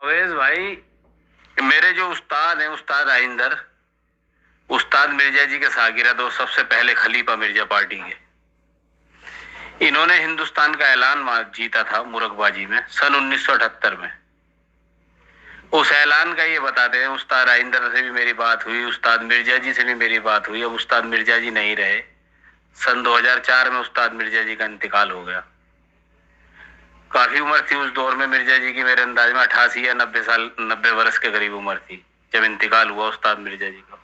अवेश भाई, मेरे जो उस्ताद हैं, उस्ताद आइंदर, उस्ताद मिर्जा जी के सागिरद और सबसे पहले खलीफा मिर्जा पार्टी के, इन्होंने हिंदुस्तान का ऐलान जीता था मुरकबाजी में सन 1978 में। उस ऐलान का ये बताते हैं, उस्ताद आइंदर से भी मेरी बात हुई, उस्ताद मिर्जा जी से भी मेरी बात हुई। अब उस्ताद मिर्जा जी नहीं रहे, सन 2004 में उस्ताद मिर्जा जी का इंतकाल हो गया। काफी उम्र थी उस दौर में मिर्जा जी की, मेरे अंदाज में 88 या 90 साल, 90 वर्ष के करीब उम्र थी जब इंतकाल हुआ उस्ताद मिर्जा जी का।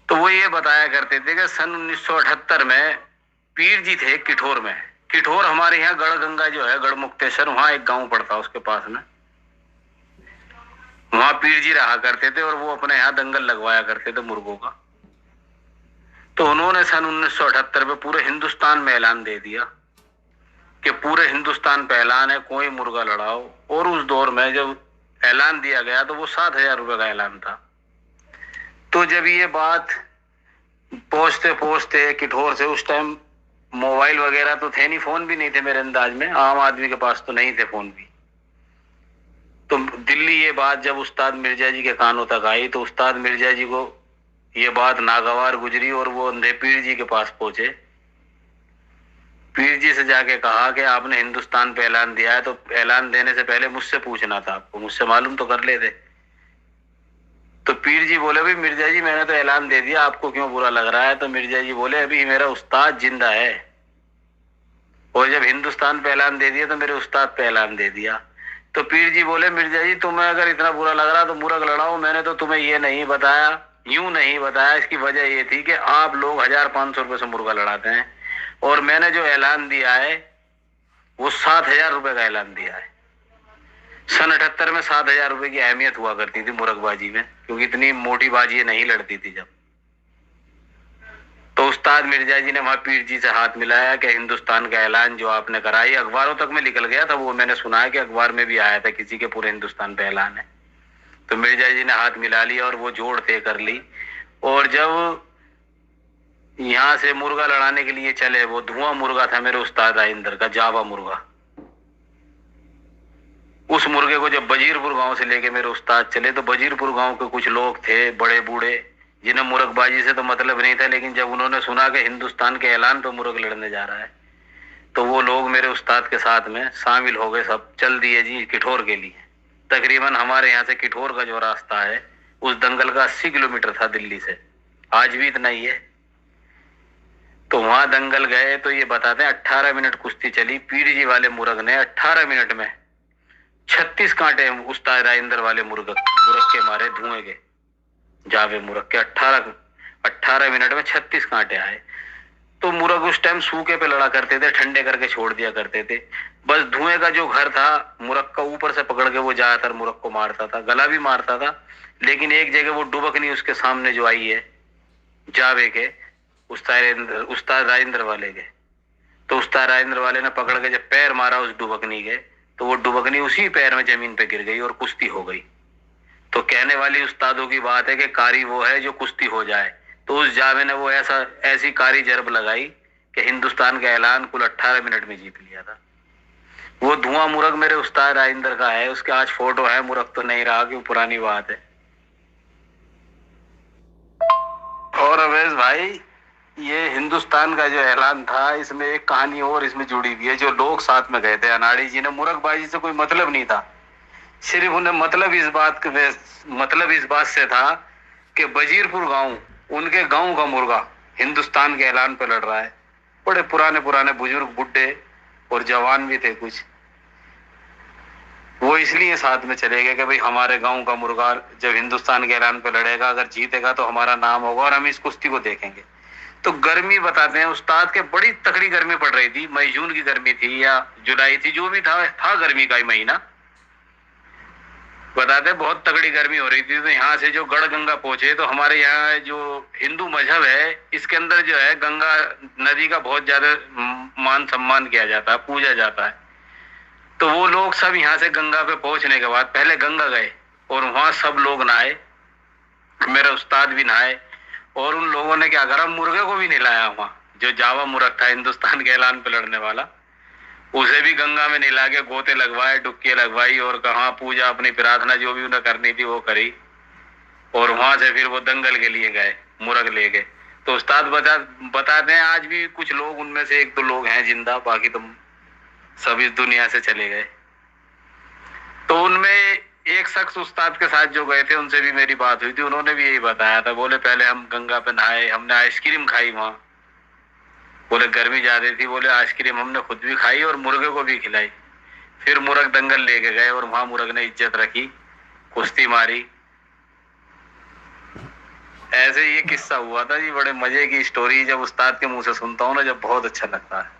तो वो ये बताया करते थे कि सन 1978 में पीर जी थे किठोर में। किठोर हमारे यहाँ गढ़गंगा जो है, गढ़मुक्तेश्वर, वहां एक गांव पड़ता उसके पास में, वहां पीर जी रहा करते थे और वो अपने यहाँ दंगल लगवाया करते थे मुर्गों का। तो उन्होंने सन 1978 में पूरे हिंदुस्तान में ऐलान दे दिया कि पूरे हिंदुस्तान पे ऐलान है, कोई मुर्गा लड़ाओ। और उस दौर में जब ऐलान दिया गया तो वो 7,000 रुपए का ऐलान था। तो जब ये बात पहुंचते पहुंचते किठोर से, उस टाइम मोबाइल वगैरह तो थे नहीं, फोन भी नहीं थे मेरे अंदाज में, आम आदमी के पास तो नहीं थे फोन भी। तो दिल्ली ये बात जब उस्ताद मिर्जा जी के कानों तक आई तो उस्ताद मिर्जा जी को ये बात नागवार गुजरी और वो अंधे पीर जी के पास पहुंचे। पीर जी से जाके कहा कि आपने हिंदुस्तान पे ऐलान दिया है, तो ऐलान देने से पहले मुझसे पूछना था आपको, मुझसे मालूम तो कर लेते। तो पीर जी बोले, भाई मिर्जा जी मैंने तो ऐलान दे दिया, आपको क्यों बुरा लग रहा है? तो मिर्जा जी बोले, अभी मेरा उस्ताद जिंदा है और जब हिंदुस्तान पे ऐलान दे दिया तो मेरे उस्ताद पे ऐलान दे दिया। तो पीर जी बोले, मिर्जा जी तुम्हें अगर इतना बुरा लग रहा तो मुर्ग लड़ाओ, मैंने तो तुम्हें ये नहीं बताया, यूं नहीं बताया। इसकी वजह ये थी कि आप लोग 1,500 रुपए से मुर्गा लड़ाते हैं और मैंने जो ऐलान दिया है वो 7,000 रुपए का ऐलान दिया है। सन 78 में 7,000 रुपए की अहमियत हुआ करती थी मुर्गबाजी में, क्योंकि इतनी मोटी बाजी नहीं लड़ती थी जब। तो उस्ताद मिर्जा जी ने वहां पीर जी से हाथ मिलाया कि हिंदुस्तान का ऐलान जो आपने कराई, अखबारों तक में निकल गया था वो, मैंने सुना है कि अखबार में भी आया था किसी के पूरे हिंदुस्तान पे ऐलान है। तो मिर्जा जी ने हाथ मिला लिया और वो जोड़ तय कर ली। और जब यहाँ से मुर्गा लड़ाने के लिए चले, वो धुआं मुर्गा था मेरे उस्ताद आइंदर का, जावा मुर्गा। उस मुर्गे को जब बजीरपुर गांव से लेके मेरे उस्ताद चले तो बजीरपुर गांव के कुछ लोग थे बड़े बूढ़े, जिन्हें मुर्गबाजी से तो मतलब नहीं था, लेकिन जब उन्होंने सुना कि हिंदुस्तान के ऐलान पे मुर्ग लड़ने जा रहा है तो वो लोग मेरे उस्ताद के साथ में शामिल हो गए। सब चल दिए जी किठोर के लिए। तकरीबन हमारे यहाँ से किठोर का जो रास्ता है उस दंगल का 80 किलोमीटर था दिल्ली से, आज भी इतना ही है। तो वहां दंगल गए तो ये बताते हैं 18 मिनट कुश्ती चली। पीर जी वाले मुर्ग ने 18 मिनट में 36 कांटे उस्ताद राजेंद्र वाले मुर्ग के मारे, धुएं के जावे मुर्ग के 18 मिनट में 36 कांटे आए। तो मुर्ग उस टाइम सूखे पे लड़ा करते थे, ठंडे करके छोड़ दिया करते थे। बस धुएं का जो घर था मुर्ग का, ऊपर से पकड़ के वो ज्यादातर मुर्ग को मारता था, गला भी मारता था। लेकिन एक जगह वो डुबकनी उसके सामने जो आई है जावे के, उस्ताद राजेंद्र वाले के, तो उस्ताद राजेंद्र वाले ने पकड़ के जब पैर मारा उस डुबकनी के, तो वो डुबकनी उसी पैर में जमीन पे गिर गई और कुश्ती हो गई। तो कहने वाली उस्तादों की बात है कि कारी वो है जो कुश्ती हो जाए। तो उस जावे ने वो ऐसी कारी जरब लगाई कि हिंदुस्तान का ऐलान कुल 18 मिनट में जीत लिया था। वो धुआं मुर्ग मेरे उस्ताद राजेंद्र का है, उसके आज फोटो है, मुर्ग तो नहीं रहा, क्यों पुरानी बात है। और अवैस भाई, ये हिंदुस्तान का जो ऐलान था इसमें एक कहानी और इसमें जुड़ी हुई है। जो लोग साथ में गए थे, अनाड़ी जी ने, मुर्गबाजी से कोई मतलब नहीं था, सिर्फ उन्हें मतलब इस बात से था कि बजीरपुर गांव, उनके गांव का मुर्गा हिंदुस्तान के ऐलान पर लड़ रहा है। बड़े पुराने पुराने बुजुर्ग, बुड्ढे और जवान भी थे कुछ, वो इसलिए साथ में चले गए कि भाई हमारे गांव का मुर्गा जब हिंदुस्तान के ऐलान पे लड़ेगा, अगर जीतेगा तो हमारा नाम होगा और हम इस कुश्ती को देखेंगे। तो गर्मी बताते हैं उस्ताद के, बड़ी तकड़ी गर्मी पड़ रही थी, मई जून की गर्मी थी या जुलाई थी, जो भी था गर्मी का ही महीना। बताते बहुत तगड़ी गर्मी हो रही थी। तो यहाँ से जो गढ़गंगा पहुंचे, तो हमारे यहाँ जो हिंदू मजहब है इसके अंदर जो है गंगा नदी का बहुत ज्यादा मान सम्मान किया जाता है, पूजा जाता है। तो वो लोग सब यहाँ से गंगा पे पहुंचने के बाद पहले गंगा गए और वहां सब लोग नहाए, मेरा उस्ताद भी नहाए। और उन लोगों ने क्या करा, मुर्गे को भी नहलाया वहां, जो जावा मुर्ग था हिंदुस्तान के ऐलान पे लड़ने वाला, उसे भी गंगा में नहला के गोते लगवाए, डुबकी लगवाई, और कहा पूजा अपनी प्रार्थना जो भी उन्हें करनी थी वो करी, और वहां से फिर वो दंगल के लिए गए, मुरग ले गए। तो उस्ताद बताते हैं आज भी कुछ लोग, उनमें से एक दो लोग हैं जिंदा, बाकी तो सब इस दुनिया से चले गए। तो उनमें एक शख्स उस्ताद के साथ जो गए थे, उनसे भी मेरी बात हुई थी, उन्होंने भी यही बताया था। बोले पहले हम गंगा पे नहाए, हमने आइसक्रीम खाई वहां, बोले गर्मी ज्यादा थी, बोले आइसक्रीम हमने खुद भी खाई और मुर्गे को भी खिलाई। फिर मुर्ग दंगल लेके गए और वहां मुर्ग ने इज्जत रखी, कुश्ती मारी। ऐसे ये किस्सा हुआ था जी, बड़े मजे की स्टोरी। जब उस्ताद के मुंह से सुनता हूँ ना, जब बहुत अच्छा लगता है।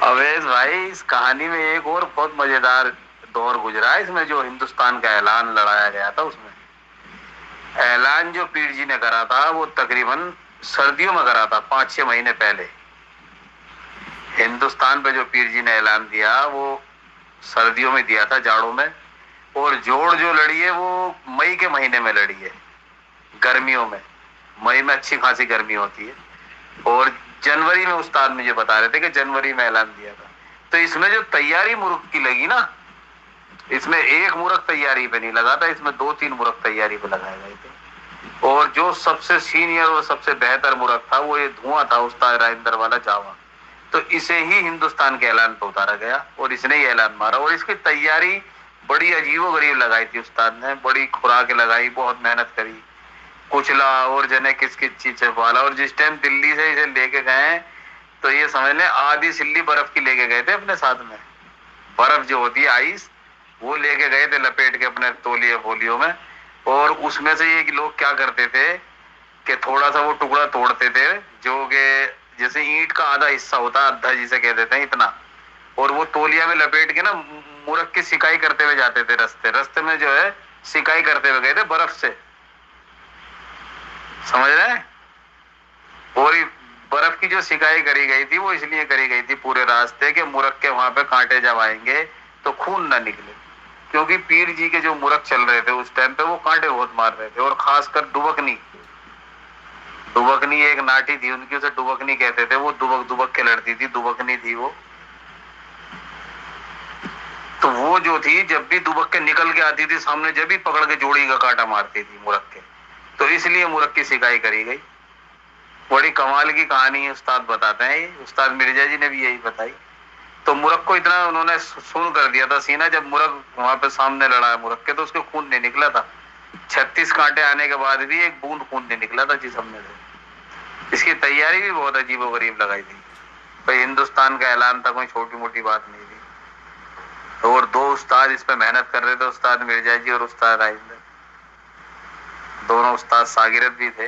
अवेश भाई, इस कहानी में एक और बहुत मजेदार दौर गुजरा है इसमें, जो हिंदुस्तान का ऐलान लड़ाया गया था। उसमें ऐलान जो पीर जी ने करा था वो तकरीबन सर्दियों में करा था, 5-6 महीने पहले। हिंदुस्तान पे जो पीर जी ने ऐलान दिया वो सर्दियों में दिया था, जाड़ों में। और जोड़ जो लड़ी है वो मई के महीने में लड़ी है, गर्मियों में। मई में अच्छी खासी गर्मी होती है, और जनवरी में उस्ताद मुझे बता रहे थे कि जनवरी में ऐलान दिया था। तो इसमें जो तैयारी मुर्ग की लगी ना, इसमें एक मुर्ग तैयारी पे नहीं लगा था, इसमें 2-3 मुर्ग तैयारी पे लगाए गए थे। और जो सबसे सीनियर और सबसे बेहतर मुर्ग था वो ये धुआं था, उस्ताद राजेंद्र वाला जावा। तो इसे ही हिंदुस्तान के ऐलान पे उतारा गया और इसने ही ऐलान मारा। और इसकी तैयारी बड़ी अजीबो गरीब लगाई थी उस्ताद ने, बड़ी खुराक लगाई, बहुत मेहनत करी, कुचला और जने किस किस चीज से पाला। और जिस टाइम दिल्ली से इसे लेके गए, तो ये समझ लें आधी सिल्ली बर्फ की लेके गए थे अपने साथ में। बर्फ जो होती है, आइस, वो लेके गए थे लपेट के अपने तौलिए फोलियो में। और उसमें से ये लोग क्या करते थे कि थोड़ा सा वो टुकड़ा तोड़ते थे, जो कि जैसे ईंट का आधा हिस्सा होता है, अद्धा जिसे कह देते हैं, इतना। और वो तौलिया में लपेट के ना मुर्ग की सिकाई करते हुए जाते थे, रास्ते रास्ते में जो है सिकाई करते हुए गए थे बर्फ से, समझ रहे हैं। और बर्फ की जो सिकाई करी गई थी वो इसलिए करी गई थी पूरे रास्ते के, मुर्ग के वहां पे कांटे जब आएंगे तो खून ना निकले। क्योंकि पीर जी के जो मुर्ग चल रहे थे उस टाइम पे वो कांटे बहुत मार रहे थे, और खासकर दुबकनी। दुबकनी एक नाटी थी उनकी, उसे दुबकनी कहते थे। वो दुबक दुबक के लड़ती थी, दुबकनी थी वो। तो वो जो थी, जब भी दुबक के निकल के आती थी सामने, जब भी पकड़ के जोड़ी का कांटा मारती थी मुर्ग के। तो इसलिए मुर्ग की सिकाई करी गई। बड़ी कमाल की कहानी है, उस्ताद बताते हैं, ये उस्ताद मिर्जा जी ने भी यही बताई। तो मुर्ग को इतना उन्होंने सुन कर दिया था सीना, जब मुर्ग वहां पे सामने लड़ा है मुर्ग के, तो उसके खून नहीं निकला था। 36 कांटे आने के बाद भी एक बूंद खून नहीं निकला था जिस्म से। इसकी तैयारी भी बहुत अजीबो गरीब लगाई थी भाई। हिंदुस्तान का ऐलान था, कोई छोटी मोटी बात नहीं थी। और 2 उस्ताद इस पे मेहनत कर रहे थे, उस्ताद मिर्जा जी और उस्ताद राजेंद्र। दोनों उस्ताद शागिर्द भी थे।